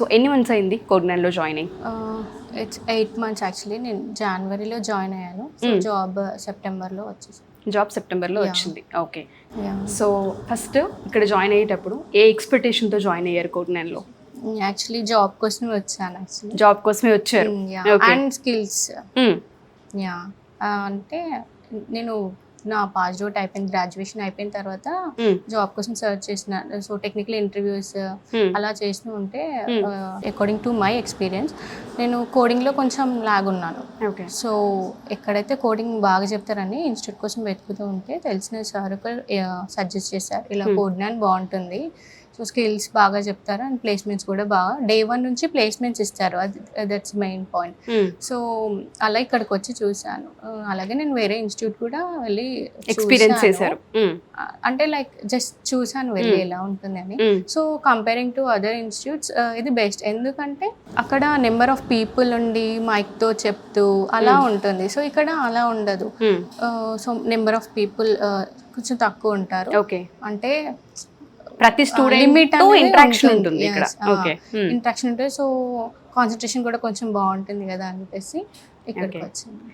So ఎన్ని months అయింది కోడ్9లో join అయ్యి? It's 8 months actually. నేను జనవరిలో జాయిన్ అయ్యాను. సో జాబ్ సెప్టెంబర్లో వచ్చేసి. జాబ్ సెప్టెంబర్లో వచ్చింది. ఓకే. Yeah. సో ఫస్ట్ ఇక్కడ జాయిన్ అయ్యేటప్పుడు ఏ ఎక్స్పెక్టేషన్తో జాయిన్ అయ్యారు కోడ్9లో? యాక్చువల్లీ జాబ్ కోసమే వచ్చాను యాక్చువల్లీ. జాబ్ కోసమే వచ్చారు. And skills. యా అంటే నేను నా పాస్ అవుట్ అయిపోయింది, గ్రాడ్యుయేషన్ అయిపోయిన తర్వాత జాబ్ కోసం సర్చ్ చేసిన. సో టెక్నికల్ ఇంటర్వ్యూస్ అలా చేస్తూ ఉంటే అకార్డింగ్ టు మై ఎక్స్పీరియన్స్ నేను కోడింగ్లో కొంచెం లాగ్ ఉన్నాను. సో ఎక్కడైతే కోడింగ్ బాగా చెప్తారని ఇన్స్టిట్యూట్ కోసం వెతుకుతూ ఉంటే తెలిసిన సార్ సజెస్ట్ చేశారు, ఇలా కోడ్9 బాగుంటుంది, సో స్కిల్స్ బాగా చెప్తారు అండ్ ప్లేస్మెంట్స్ కూడా బాగా డే 1 నుంచి ప్లేస్మెంట్స్ ఇస్తారు. అది దట్స్ మెయిన్ పాయింట్. సో అలా ఇక్కడికి వచ్చి చూశాను. అలాగే నేను వేరే ఇన్స్టిట్యూట్ కూడా వెళ్ళి ఎక్స్పీరియన్స్ చేశారు. అంటే లైక్ జస్ట్ చూసాను వెళ్ళి ఎలా ఉంటుంది అని. So comparing to other institutes ఇది బెస్ట్. ఎందుకంటే అక్కడ నెంబర్ ఆఫ్ పీపుల్ ఉండి మైక్తో చెప్తూ అలా ఉంటుంది. సో ఇక్కడ అలా ఉండదు. సో నెంబర్ ఆఫ్ పీపుల్ కొంచెం తక్కువ ఉంటారు. ఓకే. అంటే ప్రతి స్టూడెంట్ తో ఇంటరాక్షన్ ఉంటుంది ఇక్కడ. ఓకే. ఇంటరాక్షన్ ఉంటుంది. సో కాన్సన్ట్రేషన్ కూడా కొంచెం బాగుంటుంది కదా అని చెప్పేసి ఇక్కడికి వచ్చింది.